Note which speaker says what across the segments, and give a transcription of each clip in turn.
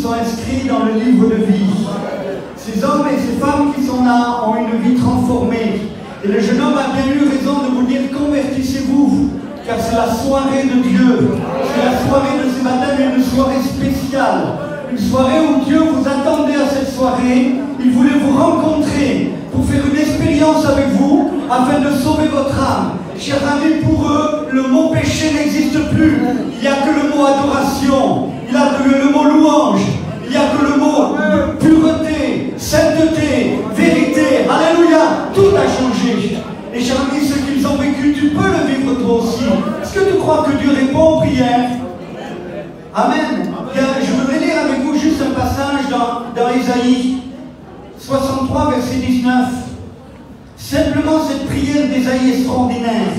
Speaker 1: sont inscrits dans le livre de vie. Ces hommes et ces femmes qui sont là ont une vie transformée. Et le jeune homme a bien eu raison de vous dire convertissez-vous, car c'est la soirée de Dieu. C'est la soirée de ce matin, une soirée spéciale. Une soirée où Dieu vous attendait à cette soirée. Il voulait vous rencontrer pour faire une expérience avec vous afin de sauver votre âme. Chers amis, pour eux, le mot péché n'existe plus. Il n'y a que le mot adoration. Il n'y a que le mot louange. Il n'y a que le mot pureté, sainteté, vérité. Alléluia. Tout a changé. Et chers amis, ce qu'ils ont vécu, tu peux le vivre toi aussi. Est-ce que tu crois que Dieu répond aux prières? Amen. Bien, je voudrais lire avec vous juste un passage dans Ésaïe 63, verset 19. Simplement cette prière d'Ésaïe extraordinaire.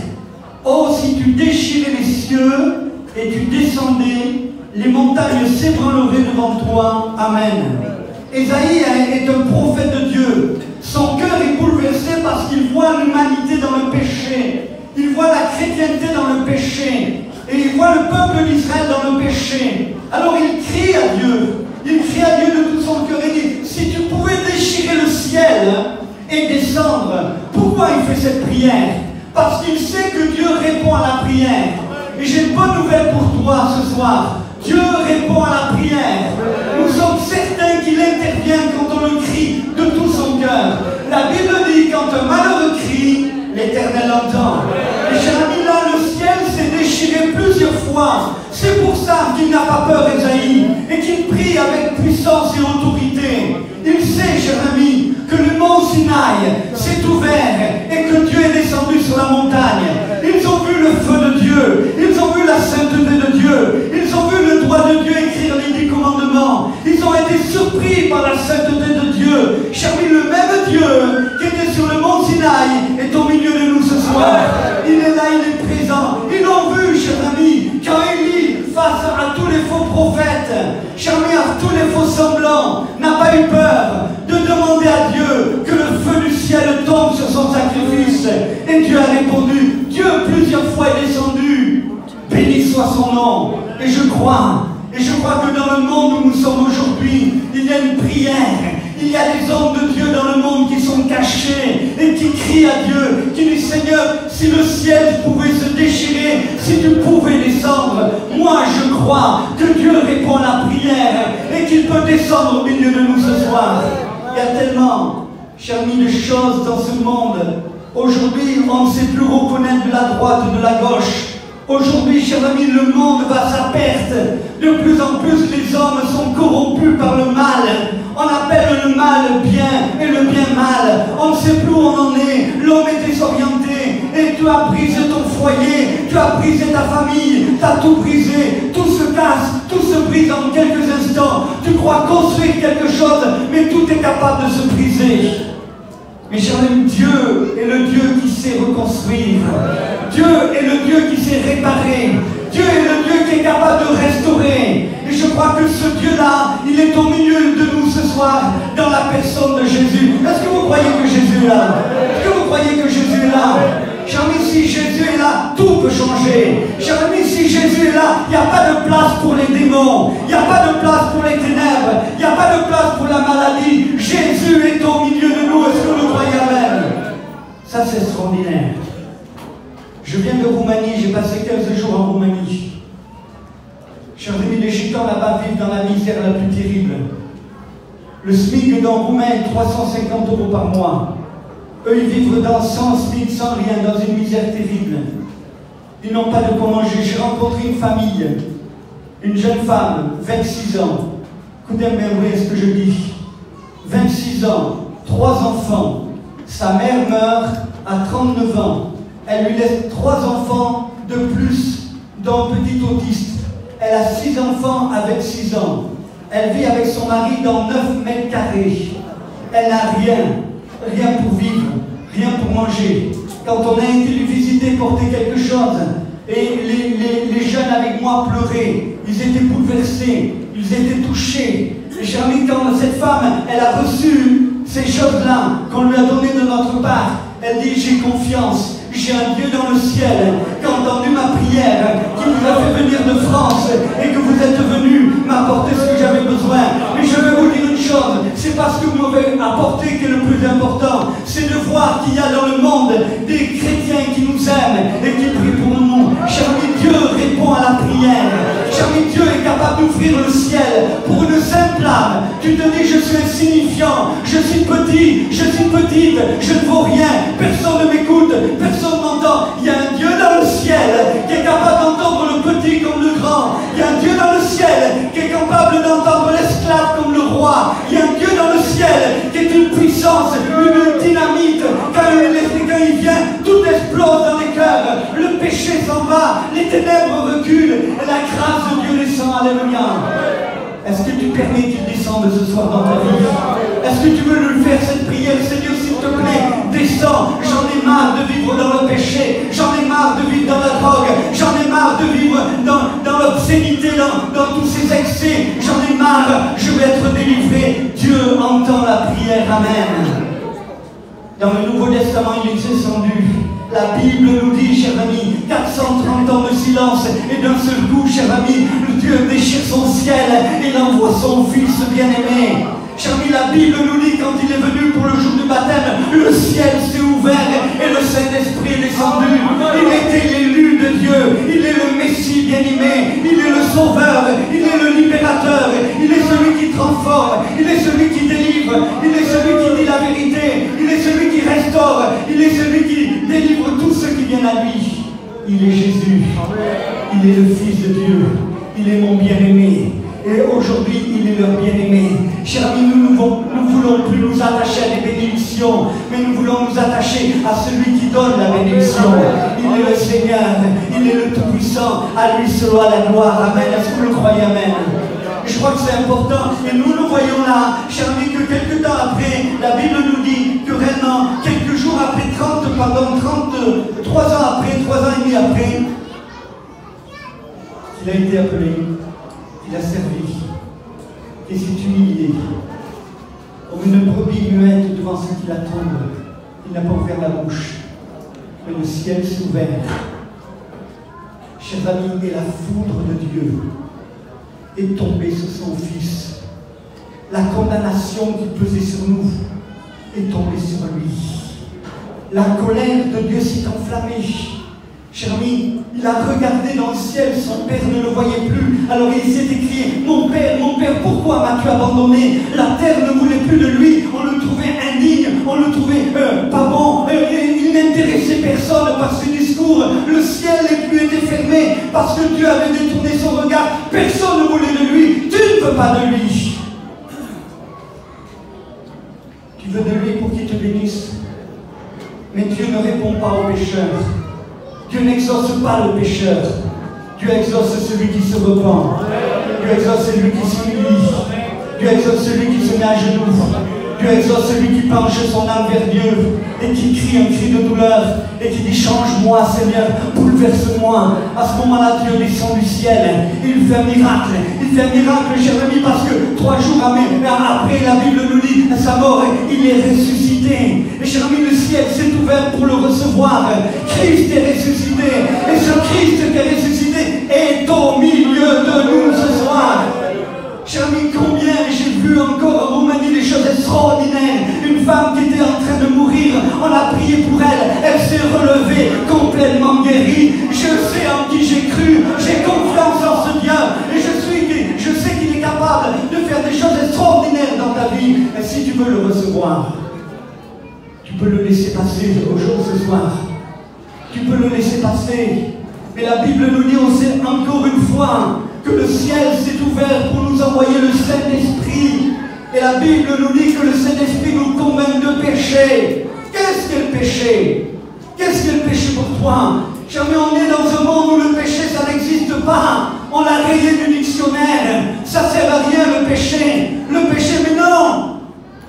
Speaker 1: Oh, si tu déchirais les cieux et tu descendais, les montagnes s'ébranleraient devant toi. Amen. Ésaïe est un prophète de Dieu. Son cœur est bouleversé parce qu'il voit l'humanité dans le péché. Il voit la chrétienté dans le péché. Et il voit le peuple d'Israël dans le péché. Alors il crie à Dieu. Il crie à Dieu de tout son cœur et dit, si tu pouvais déchirer le ciel et descendre. Pourquoi il fait cette prière? Parce qu'il sait que Dieu répond à la prière. Et j'ai une bonne nouvelle pour toi ce soir. Dieu répond à la prière. Nous sommes certains qu'il intervient quand on le crie de tout son cœur. La Bible dit, quand un malheureux crie, l'Éternel entend. Et chers amis, là, le ciel s'est déchiré plusieurs fois. C'est pour ça qu'il n'a pas peur, Ésaïe, et qu'il prie avec puissance et autorité. Il sait, chers amis, que le mont Sinaï s'est ouvert et que Dieu est descendu sur la montagne. Ils ont vu le feu de Dieu, ils ont vu la sainteté de Dieu, ils ont vu le droit de Dieu écrire les 10 commandements. Ils ont été surpris par la sainteté de Dieu. Chers amis, le même Dieu qui était sur le mont Sinaï est au milieu de nous ce soir. Il est là, il est présent. Ils l'ont vu, chers amis, quand Élie, face à tous les faux prophètes, chers amis, à tous les faux semblants, n'a pas eu peur de demander à Dieu que le feu du ciel tombe sur son sacrifice. Et Dieu a répondu. Dieu plusieurs fois est descendu. Béni soit son nom. Et je crois que dans le monde où nous sommes aujourd'hui, il y a une prière. Il y a des hommes de Dieu dans le monde qui sont cachés et qui crient à Dieu, qui disent Seigneur, si le ciel pouvait se déchirer, si tu pouvais descendre, moi je crois que Dieu répond à la prière et qu'il peut descendre au milieu de nous ce soir. Il y a tellement, chers amis, de choses dans ce monde. Aujourd'hui, on ne sait plus reconnaître de la droite et de la gauche. Aujourd'hui, chers amis, le monde va à sa perte. De plus en plus, les hommes sont corrompus par le mal. On appelle le mal bien et le bien mal. On ne sait plus où on en est. L'homme est désorienté. Et tu as brisé ton foyer. Tu as brisé ta famille. Tu as tout brisé. Tout se casse. Tout se brise en quelques instants. Tu crois construire quelque chose, mais tout est capable de se briser. Mais chers amis, Dieu est le Dieu qui sait reconstruire. Dieu est le Dieu qui sait réparer. Dieu est le Dieu qui est capable de restaurer. Et je crois que ce Dieu-là, il est au milieu de nous ce soir, dans la personne de Jésus. Est-ce que vous croyez que Jésus est là? Est-ce que vous croyez que Jésus est là? Chers amis, si Jésus est là, tout peut changer. Chers amis, si Jésus est là, il n'y a pas de place pour les démons. Il n'y a pas de place pour les ténèbres. Il n'y a pas de place pour la maladie. Jésus est au milieu de nous. Est-ce que vous croyez? Amen. Ça, c'est extraordinaire. Je viens de Roumanie, j'ai passé 15 jours en Roumanie. Chers amis, les gitans là-bas vivent dans la misère la plus terrible. Le SMIC dans Roumain est 350 € par mois. Eux, ils vivent sans SMIC, sans rien, dans une misère terrible. Ils n'ont pas de quoi manger. J'ai rencontré une famille, une jeune femme, 26 ans. Écoutez bien ce que je dis. 26 ans, 3 enfants. Sa mère meurt à 39 ans. Elle lui laisse 3 enfants de plus, dont un petit autiste. Elle a 6 enfants avec 6 ans. Elle vit avec son mari dans 9 mètres carrés. Elle n'a rien pour vivre, rien pour manger. Quand on a été lui visiter, porter quelque chose, et les jeunes avec moi pleuraient, ils étaient bouleversés, ils étaient touchés. Et chers amis, quand cette femme, elle a reçu ces choses-là qu'on lui a données de notre part, elle dit, j'ai confiance. J'ai un Dieu dans le ciel qui a entendu ma prière, qui vous a fait venir de France et que vous êtes venu m'apporter ce que j'avais besoin. apporter qui est le plus important, c'est de voir qu'il y a dans le monde des chrétiens qui nous aiment et qui prient pour nous. Cher ami, Dieu répond à la prière. Cher ami, Dieu est capable d'ouvrir le ciel pour une simple âme. Tu te dis, je suis insignifiant, je suis petit, je suis petite, je ne vaux rien, personne ne m'écoute, personne ne m'entend. Il y a un Dieu dans le ciel qui est capable d'entendre le petit comme le grand. Il y a un Dieu dans le ciel qui est capable d'entendre l'esclave comme le roi. Il y a un Dieu dans le ciel qui est une puissance, une dynamite. Quand il vient, tout explose dans les cœurs. Le péché s'en va, les ténèbres reculent et la grâce de Dieu descend. Alléluia. Est-ce que tu permets qu'il descende ce soir dans ta vie? Est-ce que tu veux le faire cette prière? Seigneur, s'il te plaît, descends. J'en ai marre de vivre dans le péché. J'en ai marre de vivre dans la drogue. J'en ai marre de vivre dans l'obscénité, dans tous ces excès. J'en ai marre. Je vais être délivré. Dieu entend la prière. Amen. Dans le Nouveau Testament, il est descendu. La Bible nous dit, cher ami, 430 ans de silence, et d'un seul coup, cher ami, Dieu déchire son ciel et il envoie son Fils bien-aimé. Cher ami, la Bible nous dit, quand il est venu pour le jour du baptême, le ciel s'est ouvert et le Saint-Esprit est descendu. Il était l'élu de Dieu, il est le Messie bien-aimé, il est le Sauveur, il est le Libérateur, il est celui qui transforme, il est celui qui délivre, il est celui qui dit la vérité, il est celui qui restaure, il est celui qui délivre tous ceux qui viennent à lui. Il est Jésus, il est le Fils de Dieu, il est mon bien-aimé. Et aujourd'hui, il est leur bien-aimé. Chers amis, nous ne voulons plus nous attacher à des bénédictions, mais nous voulons nous attacher à celui qui donne la bénédiction. Il est le Seigneur, il est le Tout-Puissant, à lui soit la gloire. Amen. Est-ce que vous le croyez? Amen. Je crois que c'est important, et nous le voyons là, chers amis, que quelques temps après, la Bible nous dit que réellement, quelques jours après, 33 ans après, 3 ans et demi après, il a été appelé. Il a servi, et s'est humilié, comme une brebis muette devant ceux qui l'attendent. Il n'a pas ouvert la bouche, mais le ciel s'est ouvert. Chers amis, et la foudre de Dieu est tombée sur son Fils. La condamnation qui pesait sur nous est tombée sur lui. La colère de Dieu s'est enflammée. Cher ami, il a regardé dans le ciel, son père ne le voyait plus. Alors il s'est écrié, mon père, pourquoi m'as-tu abandonné? La terre ne voulait plus de lui, on le trouvait indigne, on le trouvait pas bon, il n'intéressait personne par ses discours. Le ciel et plus était fermé parce que Dieu avait détourné son regard. Personne ne voulait de lui, tu ne veux pas de lui. Tu veux de lui pour qu'il te bénisse. Mais Dieu ne répond pas aux pécheurs. Dieu n'exauce pas le pécheur. Dieu exauce celui qui se repent. Dieu exauce celui qui s'humilie. Dieu exauce celui qui se met à genoux. Dieu exauce celui qui penche son âme vers Dieu et qui crie un cri de douleur et qui dit change-moi Seigneur, bouleverse-moi. À ce moment-là, Dieu descend du ciel. Il fait un miracle. Il fait un miracle, cher ami, parce que 3 jours après, la Bible nous dit à sa mort, il est ressuscité. Et cher ami, le ciel s'est ouvert pour le recevoir. Christ est ressuscité. Et ce Christ qui est ressuscité est au milieu de nous ce soir. Cher ami, combien j'ai vu encore en Roumanie des choses extraordinaires. Une femme qui était en train de mourir, on a prié pour elle, elle s'est relevée, complètement guérie. Je sais en qui j'ai cru, j'ai confiance en ce Dieu, et je sais qu'il est capable de faire des choses extraordinaires dans ta vie. Et si tu veux le recevoir, tu peux le laisser passer au jour ce soir. Tu peux le laisser passer. Mais la Bible nous dit aussi encore une fois que le ciel s'est ouvert pour nous envoyer le Saint-Esprit. Et la Bible nous dit que le Saint-Esprit nous convainc de péché. Qu'est-ce que le péché? Qu'est-ce que le péché pour toi? Jamais on est dans un monde où le péché, ça n'existe pas. On l'a rayé du dictionnaire. Ça ne sert à rien le péché. Le péché, mais non.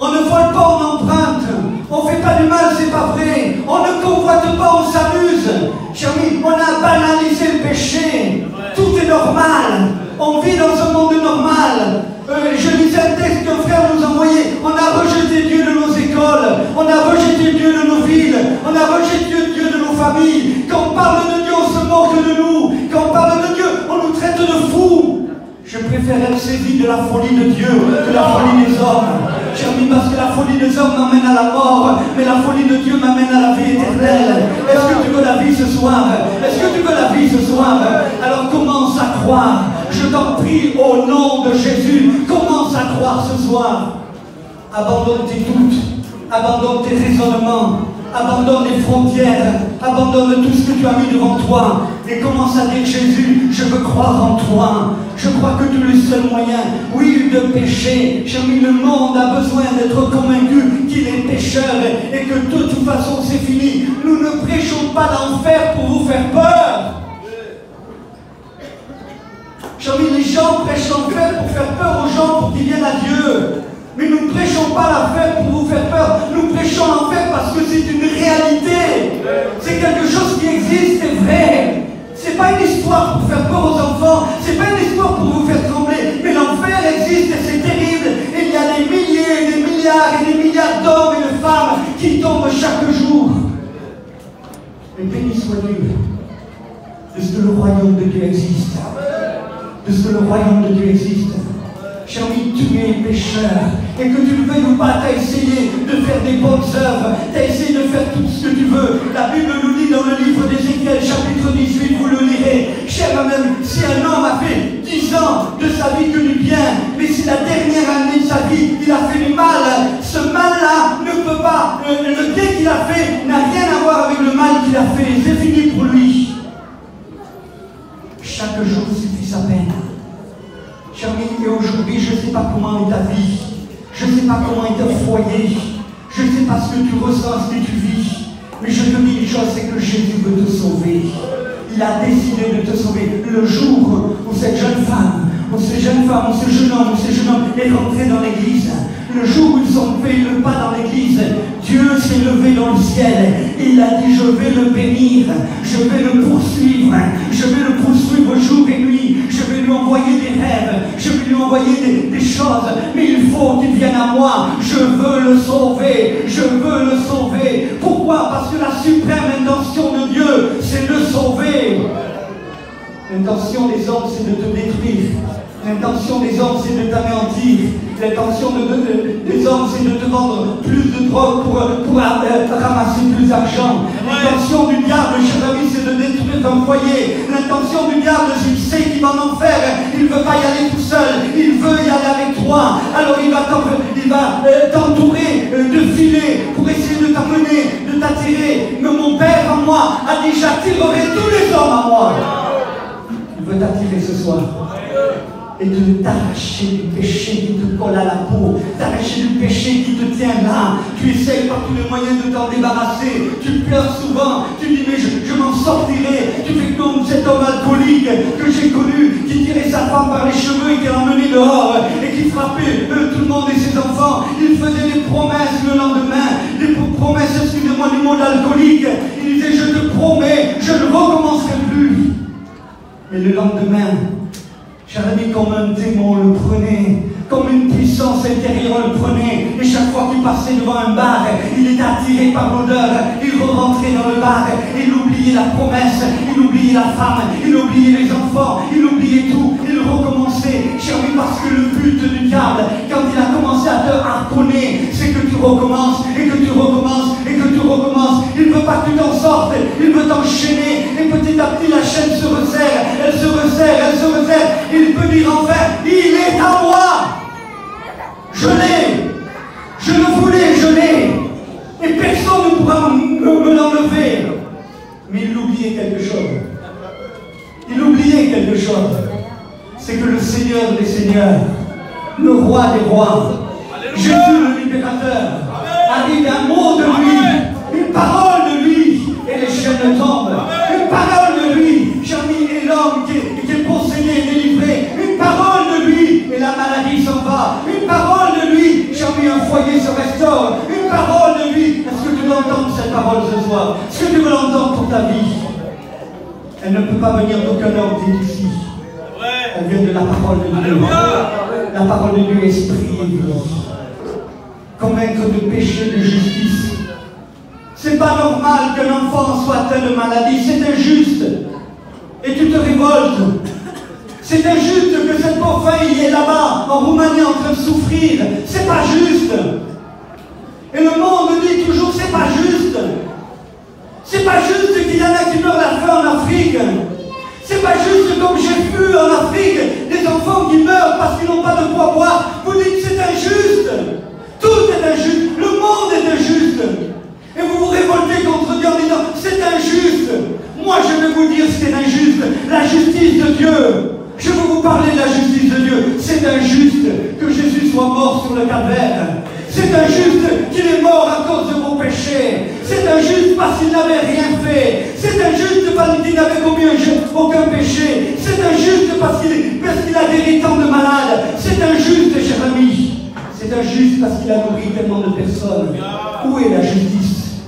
Speaker 1: On ne vole pas, on emprunte. On ne fait pas du mal, c'est pas vrai. On ne convoite pas, on s'amuse. Chami, on a banalisé le péché. Tout est normal. On vit dans un monde normal. Je lisais un texte qu'un frère nous envoyait. On a rejeté Dieu de nos écoles. On a rejeté Dieu de nos villes. On a rejeté Dieu de nos familles. Quand on parle de Dieu, on se moque de nous. Quand on parle de Dieu, on nous traite de fous. Je préfère être saisi de la folie de Dieu que la folie des hommes. Cher ami, parce que la folie des hommes m'amène à la mort, mais la folie de Dieu m'amène à la vie éternelle. Est-ce que tu veux la vie ce soir? Est-ce que tu veux la vie ce soir? Alors commence à croire. Je t'en prie au nom de Jésus, commence à croire ce soir. Abandonne tes doutes, abandonne tes raisonnements, abandonne les frontières, abandonne tout ce que tu as mis devant toi et commence à dire Jésus, je veux croire en toi. Je crois que tu es le seul moyen, oui, de pécher. J'ai mis le monde a besoin d'être convaincu qu'il est pécheur et que de toute façon c'est fini. Nous ne prêchons pas l'enfer pour vous faire peur. J'ai mis les gens prêchent l'enfer pour faire peur aux gens pour qu'ils viennent à Dieu. Mais nous ne prêchons pas l'enfer pour vous faire peur. Nous prêchons l'enfer parce que c'est une réalité. C'est quelque chose qui existe, c'est vrai. C'est pas une histoire pour faire peur aux enfants. C'est pas une histoire pour vous faire trembler. Mais l'enfer existe et c'est terrible. Et il y a des milliers, des milliards et des milliards d'hommes et de femmes qui tombent chaque jour. Mais béni soit Dieu de ce que le royaume de Dieu existe. De ce que le royaume de Dieu existe. J'ai envie de tuer les pécheurs. Et que tu le veuilles ou pas, tu as essayé de faire des bonnes œuvres. Tu as essayé de faire tout ce que tu veux. La Bible nous dit dans le livre d'Ézéchiel, chapitre 18, vous le lirez. Cher même, si un homme a fait 10 ans de sa vie que du bien, mais si la dernière année de sa vie, il a fait du mal, ce mal-là ne peut pas, le bien qu'il a fait n'a rien à voir avec le mal qu'il a fait. C'est fini pour lui. Chaque jour suffit sa peine. Cher ami, et aujourd'hui, je ne sais pas comment est ta vie. Je ne sais pas comment est ton foyer. Je ne sais pas ce que tu ressens, ce que tu vis. Mais je te dis une chose, c'est que Jésus veut te sauver. Il a décidé de te sauver. Le jour où cette jeune femme, ou ce jeune homme est rentré dans l'église, le jour où ils ont fait le pas dans l'église, Dieu s'est levé dans le ciel. Il a dit, je vais le bénir, je vais le poursuivre jour et nuit, je vais lui envoyer des rêves, je vais lui envoyer des choses, mais il faut qu'il vienne à moi. Je veux le sauver, je veux le sauver. Pourquoi? Parce que la suprême intention de Dieu, c'est de sauver. L'intention des hommes, c'est de te détruire. L'intention des hommes, c'est de t'anéantir. L'intention des hommes, c'est de te vendre plus de drogue pour ramasser plus d'argent. L'intention du diable, cher ami, c'est de détruire ton foyer. L'intention du diable, s'il sait qu'il va en enfer, il ne veut pas y aller tout seul, il veut y aller avec toi. Alors il va t'entourer de filets pour essayer de t'amener, de t'attirer. Mais mon Père en moi a dit, j'attirerai tous les hommes à moi. Il veut t'attirer ce soir. Et de t'arracher du péché qui te colle à la peau, t'arracher du péché qui te tient là. Tu essayes par tous les moyens de t'en débarrasser. Tu pleures souvent, tu dis mais je m'en sortirai. Tu fais comme cet homme alcoolique que j'ai connu, qui tirait sa femme par les cheveux et qui l'emmenait dehors et qui frappait tout le monde et ses enfants. Il faisait des promesses le lendemain, des promesses, excusez-moi, du monde alcoolique. Il disait je te promets, je ne recommencerai plus. Mais le lendemain, cher ami, comme un démon le prenait, comme une puissance intérieure le prenait, et chaque fois qu'il passait devant un bar, il était attiré par l'odeur, il rentrait dans le bar, il oubliait la promesse, il oubliait la femme, il oubliait les enfants, il oubliait tout, il recommençait. Cher ami, parce que le but du diable, quand il a commencé à te harponner, c'est que tu recommences, et que tu recommences, et que tu recommences. Il ne veut pas que tu t'en sortes, il veut t'enchaîner, et petit à petit la chaîne se resserre, elle se resserre, elle se resserre. Il peut dire enfin, il est à moi. Je l'ai. Je le voulais, je l'ai. Et personne ne pourra me l'enlever. Mais il oubliait quelque chose. Il oubliait quelque chose. C'est que le Seigneur des Seigneurs, le Roi des Rois, Jésus le Libérateur, arrive un mot de lui, une parole de lui, et les chaînes tombent. Une parole de lui, Jérémie est l'homme qui est possédé, délivré. Une parole de lui, et la maladie s'en va. Une parole de lui, Jérémie, un foyer se restaure. Une parole de lui. Est-ce que tu veux entendre cette parole ce soir? Est-ce que tu veux l'entendre pour ta vie? Elle ne peut pas venir d'aucun homme qui est ici. Elle vient de la parole de Dieu. La parole de Dieu, esprit et vie. Convaincre de péché, de justice. C'est pas normal qu'un enfant soit atteint de maladie, c'est injuste. Et tu te révoltes. C'est injuste que cette pauvre fille est là-bas, en Roumanie, en train de souffrir. C'est pas juste. Et le monde dit toujours, c'est pas juste. C'est pas juste qu'il y en a qui meurent la faim en Afrique. C'est pas juste comme j'ai vu en Afrique des enfants qui meurent parce qu'ils n'ont pas de quoi boire. Vous dites c'est injuste. Tout est injuste. Le monde est injuste. Et vous vous révoltez contre Dieu en disant c'est injuste. Moi je vais vous dire ce qui est injuste. La justice de Dieu. Je veux vous parler de la justice de Dieu. C'est injuste que Jésus soit mort sur le calvaire. C'est injuste qu'il est mort à cause de vos péchés. C'est injuste parce qu'il n'avait rien fait. C'est injuste parce qu'il n'avait commis aucun péché. C'est injuste parce qu'il a guéri tant de malades. C'est injuste, cher ami. C'est injuste parce qu'il a nourri tellement de personnes. Où est la justice?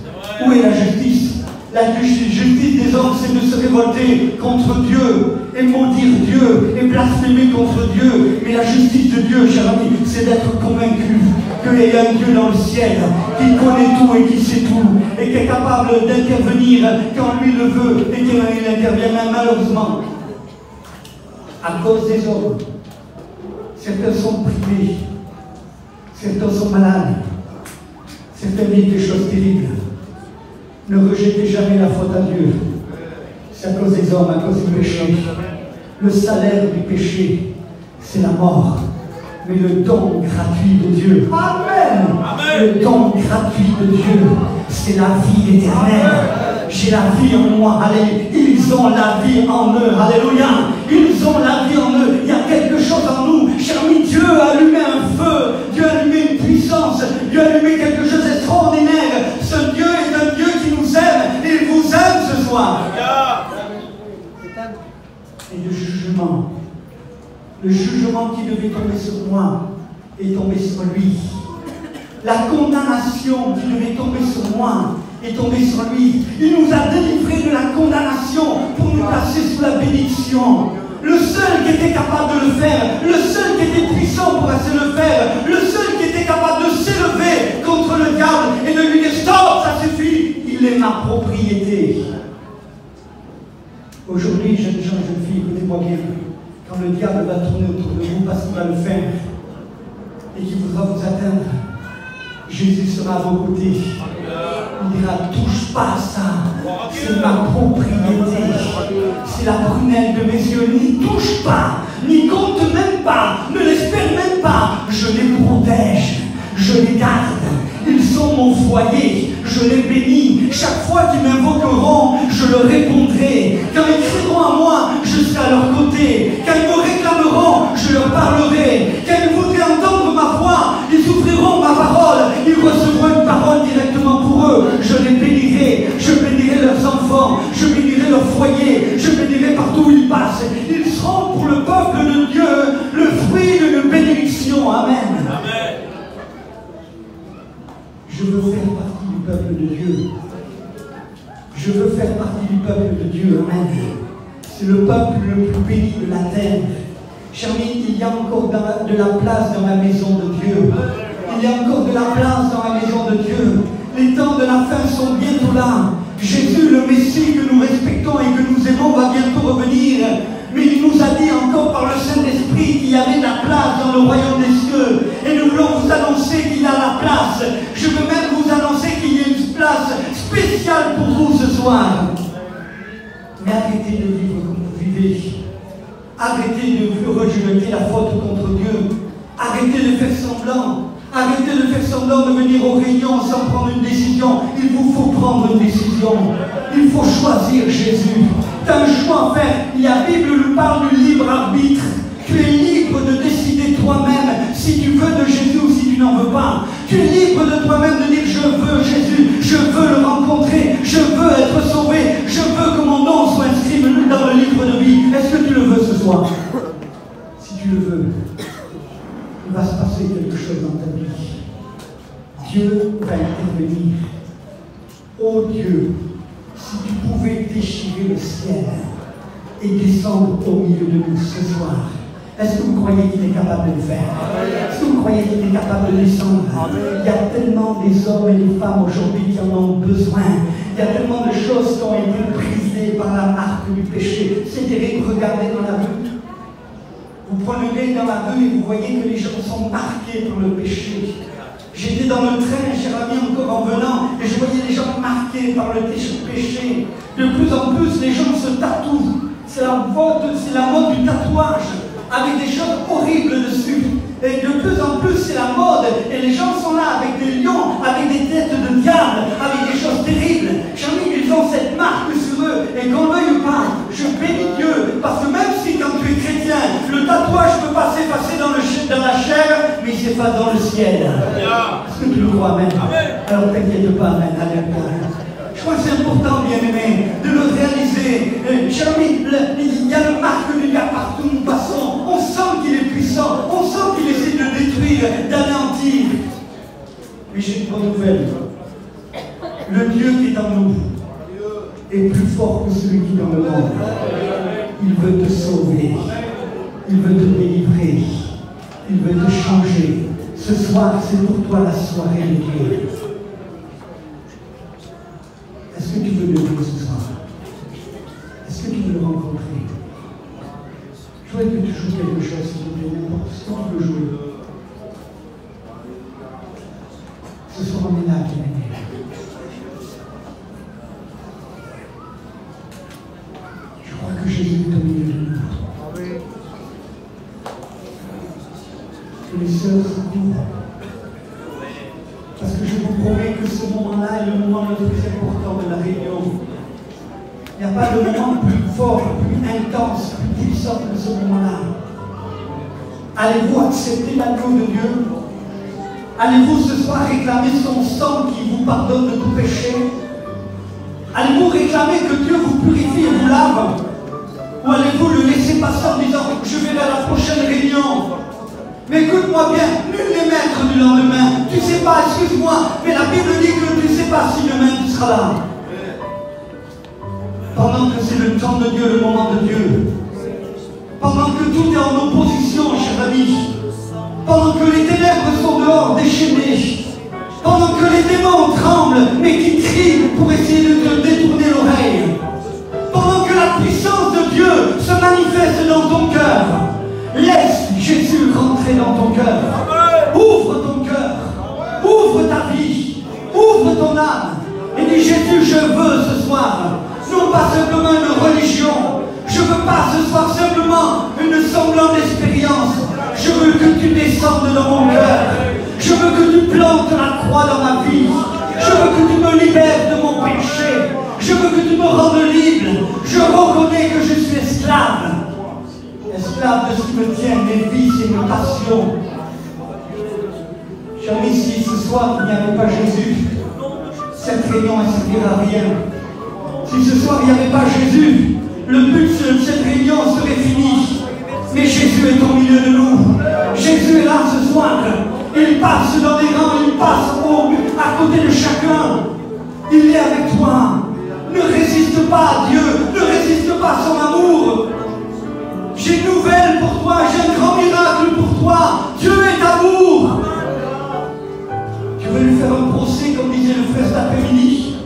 Speaker 1: Où est la justice? La justice des hommes, c'est de se révolter contre Dieu et maudire Dieu et blasphémer contre Dieu. Mais la justice de Dieu, cher ami, c'est d'être convaincu qu'il y a un Dieu dans le ciel qui connaît tout et qui sait tout et qui est capable d'intervenir quand lui le veut et qu'il intervient même malheureusement. À cause des hommes, certains sont privés, certains sont malades, certains vivent des choses terribles. Ne rejetez jamais la faute à Dieu. C'est à cause des hommes, à cause du péché. Le salaire du péché, c'est la mort. Mais le don gratuit de Dieu, Amen. Le don gratuit de Dieu, c'est la vie éternelle. J'ai la vie en moi, allez, ils ont la vie en eux, alléluia. Ils ont la vie en eux, il y a quelque chose en nous. Cher ami, Dieu a allumé un feu, Dieu a allumé une puissance, Dieu a allumé quelque chose d'extraordinaire. Ce Dieu est un Dieu qui nous aime, et il vous aime ce soir. Et le jugement qui devait tomber sur moi est tombé sur lui. La condamnation qui devait tomber sur moi est tombée sur lui. Il nous a délivrés de la condamnation pour nous placer sous la bénédiction. Le seul qui était capable de le faire, le seul qui était puissant pour essayer de le faire, le seul qui était capable de s'élever contre le diable et de lui dire stop, ça suffit, il est ma propriété. Aujourd'hui, jeunes gens, jeunes filles, écoutez-moi bien. Quand le diable va tourner autour de vous parce qu'il va le faire et qu'il voudra vous atteindre, Jésus sera à vos côtés. Il dira, touche pas à ça, c'est ma propriété, c'est la prunelle de mes yeux, n'y touche pas, n'y compte même pas, ne l'espère même pas, je les protège, je les garde. Ils sont mon foyer, je les bénis. Chaque fois qu'ils m'invoqueront, je leur répondrai. Quand ils crieront à moi, je serai à leur côté. Quand ils me réclameront, je leur parlerai. Quand ils voudraient entendre ma voix, ils ouvriront ma parole. Ils recevront une parole directement pour eux. Je les bénirai. Je bénirai leurs enfants. Je bénirai leur foyer. Je bénirai partout où ils passent. Ils seront pour le peuple de Dieu le fruit d'une bénédiction. Amen. Amen. Je veux faire partie du peuple de Dieu. Je veux faire partie du peuple de Dieu. Amen. C'est le peuple le plus béni de la terre. Cher ami, il y a encore de la place dans la maison de Dieu. Il y a encore de la place dans la maison de Dieu. Les temps de la fin sont bientôt là. Jésus, le Messie que nous respectons et que nous aimons, va bientôt revenir. Mais il nous a dit encore par le Saint-Esprit qu'il y avait de la place dans le royaume des cieux. Et nous voulons vous annoncer qu'il y a la place. Je veux même vous annoncer qu'il y a une place spéciale pour vous ce soir. Mais arrêtez de vivre comme vous vivez. Arrêtez de rejeter la faute contre Dieu. Arrêtez de faire semblant. Arrêtez de faire semblant de venir aux réunions sans prendre une décision. Il vous faut prendre une décision. Il faut choisir Jésus. Tu as un choix à faire. La Bible nous parle du libre arbitre. Tu es libre de décider toi-même si tu veux de Jésus ou si tu n'en veux pas. Tu es libre de toi-même de dire je veux Jésus, je veux le rencontrer, je veux être sauvé, je veux que mon nom soit inscrit dans le livre de vie. Est-ce que tu le veux ce soir? Si tu le veux, il va se passer quelque chose dans ta vie. Dieu va intervenir. Oh Dieu, si tu pouvais déchirer le ciel et descendre au milieu de nous ce soir, est-ce que vous croyez qu'il est capable de le faire? Est-ce que vous croyez qu'il est capable de descendre? Il y a tellement des hommes et des femmes aujourd'hui qui en ont besoin. Il y a tellement de choses qui ont été brisées par la marque du péché. C'est terrible, regardez dans la rue. Vous prenez dans la rue et vous voyez que les gens sont marqués par le péché. J'étais dans le train, cher ami, encore en venant, et je voyais les gens marqués par le péché. De plus en plus, les gens se tatouent. C'est la mode du tatouage, avec des choses horribles dessus. Et de plus en plus, c'est la mode. Et les gens sont là avec des lions, avec des têtes de diable, avec des choses terribles. Cher ami, ils ont cette marque sur eux. Et qu'on le veuille ou pas, je bénis Dieu. Parce que même si quand tu es chrétien, le tatouage peut pas s'effacer dans la chair, mais il s'efface dans le ciel. Est-ce que tu le crois, amen? Alors t'inquiète pas, amen. Alléluia. Je crois que c'est important, bien-aimé, de le réaliser. Cher ami, il y a le marque du diable partout où nous passons. On sent qu'il est puissant. On sent qu'il essaie de détruire, d'anéantir. Mais j'ai une bonne nouvelle. Le Dieu qui est en nous est plus fort que celui qui est dans le monde. Il veut te sauver. Il veut te délivrer. Il veut te changer. Ce soir, c'est pour toi la soirée de Dieu. Est-ce que tu veux le voir ce soir? Est-ce que tu veux le rencontrer? Je voudrais que tu joues quelque chose, s'il te plaît, n'importe ce que tu veux jouer. Ce soir, on est là, bien-aimé. Je crois que Jésus est au milieu de nous. Que les sœurs s'ouvrent. Parce que je vous promets que ce moment-là est le moment le plus important de la réunion. Il n'y a pas de moment plus fort, plus intense, plus puissant que ce moment-là. Allez-vous accepter l'agneau de Dieu? Allez-vous ce soir réclamer son sang qui vous pardonne de tout péché? Allez-vous réclamer que Dieu vous purifie et vous lave? Ou allez-vous le laisser passer en disant « Je vais vers la prochaine réunion ». Mais écoute-moi bien, nul n'est maître du lendemain. Tu ne sais pas, excuse-moi, mais la Bible dit que tu ne sais pas si demain tu seras là. Pendant que c'est le temps de Dieu, le moment de Dieu. Pendant que tout est en opposition, chers amis. Pendant que les ténèbres sont dehors, déchaînées. Pendant que les démons tremblent, mais qui crient pour essayer de te détourner l'oreille. Pendant que la puissance de Dieu se manifeste dans ton cœur. Laisse Jésus rentrer dans ton cœur. Ouvre ton cœur. Ouvre ta vie. Ouvre ton âme. Et dis Jésus, je veux ce soir. Non pas simplement une religion. Je ne veux pas ce soir simplement une semblante d'expérience. Je veux que tu descendes dans mon cœur. Je veux que tu plantes la croix dans ma vie. Je veux que tu me libères de mon péché. Je veux que tu me rendes libre. Je reconnais que je suis esclave. Esclave de ce qui me tient, mes vices et mes passions. Chers amis, si ce soir il n'y avait pas Jésus, cette réunion ne servira à rien. Si ce soir il n'y avait pas Jésus, le but de cette réunion serait fini. Mais Jésus est au milieu de nous. Jésus est là ce soir. Il passe dans les rangs, il passe à côté de chacun. Il est avec toi. Ne résiste pas à Dieu, ne résiste pas à son amour. J'ai une nouvelle pour toi, j'ai un grand miracle pour toi. Dieu est amour. Tu veux lui faire un procès, comme disait le frère cet après-midi.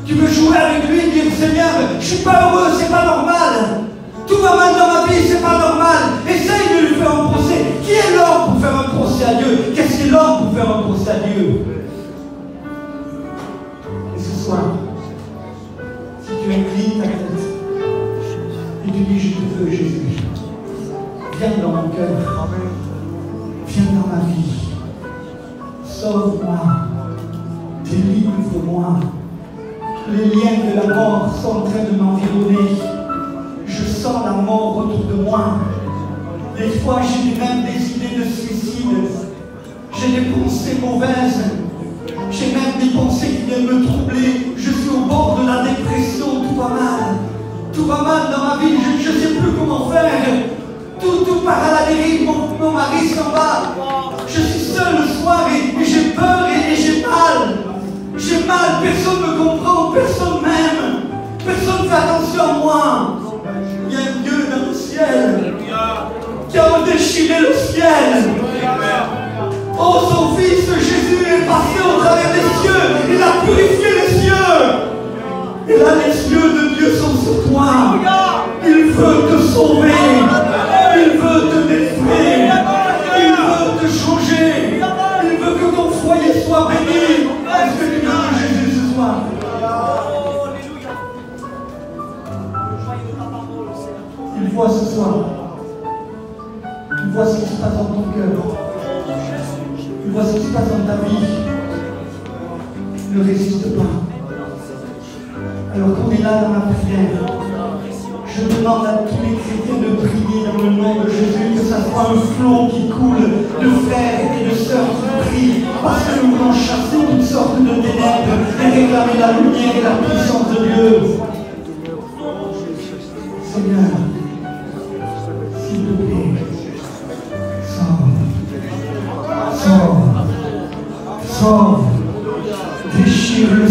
Speaker 1: Tu veux jouer avec lui et dire Seigneur, je ne suis pas heureux, c'est pas normal. Tout va mal dans ma vie, c'est pas normal. Essaye de lui faire un procès. Qui est l'homme pour faire un procès à Dieu? Qu'est-ce que l'homme pour faire un procès à Dieu? Et ce soir, si tu inclines ta tête et tu dis je te veux Jésus, viens dans mon cœur, viens dans ma vie, sauve-moi, délivre-moi. Les liens de la mort sont en train de m'environner. Je sens la mort autour de moi. Des fois, j'ai même des idées de suicide. J'ai des pensées mauvaises. J'ai même des pensées qui viennent me troubler. Je suis au bord de la dépression. Tout va mal. Tout va mal dans ma vie. Je ne sais plus comment faire. Tout part à la dérive. Mon mari s'en va. Je suis seul le soir et j'ai peur et j'ai mal. J'ai mal. Personne ne me comprend. Personne m'aime. Personne ne fait attention à moi. Il y a un Dieu dans le ciel qui a déchiré le ciel. Oh, son fils Jésus est passé au travers des cieux. Il a purifié les cieux. Et là, les cieux de Dieu sont sur toi. Il veut te sauver. Il veut te détruire. Il veut te changer. Il veut que ton foyer vois ce qui se passe dans ta vie, ne résiste pas. Alors qu'on est là dans la prière, je demande à tous les chrétiens de prier dans le nom de Jésus, que ça soit un flot qui coule de frères et de sœurs qui prient, parce que nous voulons chasser toutes sortes de ténèbres et réclamer la lumière et la puissance de Dieu. Seigneur, s'il te plaît, sauve, déchire le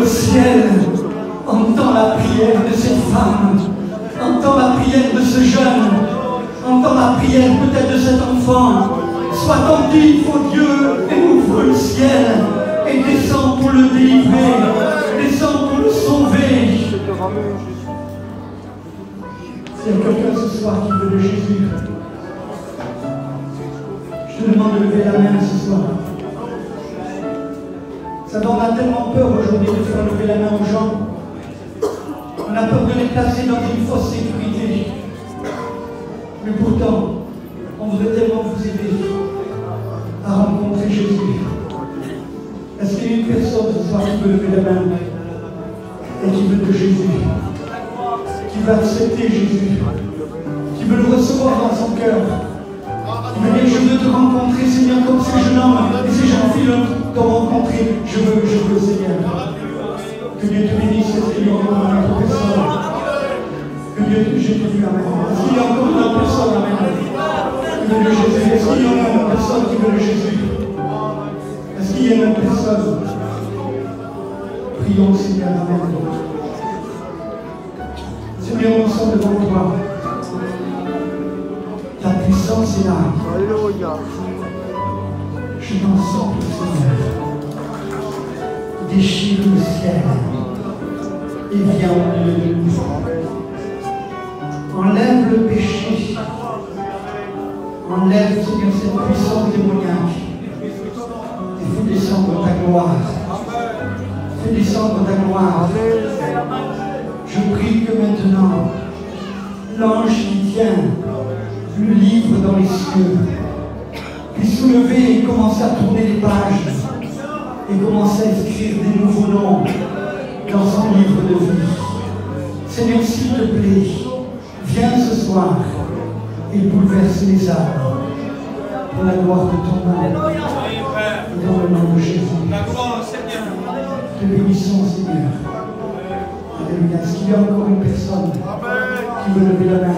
Speaker 1: ciel, entends la prière de cette femme, entends la prière de ce jeune, entends la prière peut-être de cet enfant. Sois attentif, oh Dieu, et ouvre le ciel, et descends pour le délivrer, descends pour le sauver. S'il y a quelqu'un ce soir qui veut de Jésus, je te demande de lever la main ce soir. Ça on a tellement peur aujourd'hui de faire lever la main aux gens. On a peur de les placer dans une fausse sécurité. Mais pourtant, on voudrait tellement vous aider à rencontrer Jésus. Est-ce qu'il y a une personne ce soir qui veut lever la main et qui veut de Jésus, qui veut accepter Jésus, qui veut le recevoir dans son cœur? Il me dit, je veux te rencontrer, Seigneur, comme ces jeunes hommes et ces jeunes filles t'ont rencontré. Je veux, Seigneur. Que Dieu te bénisse, est-ce qu'il y a encore une autre personne? Que Dieu te jette vu, amen. Est-ce qu'il y a encore une autre personne, amen? Qui veut le Jésus? Est-ce qu'il y a une autre personne qui veut le Jésus? Est-ce qu'il y a une autre personne? Prions, Seigneur, amen. Seigneur, nous sommes devant toi. Ta puissance est là. Je t'en supplie, Seigneur. Déchire le ciel et viens au milieu de nous. Enlève le péché. Enlève, Seigneur, cette puissance démoniaque. Et fais descendre ta gloire. Fais descendre ta gloire. Je prie que maintenant, l'ange qui tient le livre dans les cieux puisse soulever et commencer à tourner les pages et commencer à écrire des nouveaux noms dans son livre de vie. Seigneur, s'il te plaît, viens ce soir et bouleverse les âmes pour la gloire de ton nom et dans le nom de Jésus. Te bénissons, Seigneur. Alléluia. Est-ce qu'il y a encore une personne qui veut lever la main?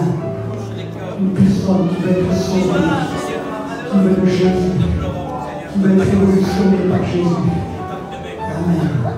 Speaker 1: Une personne qui veut être sauvée, qui veut le Jésus, qui veut être révolutionné par Jésus. Amen.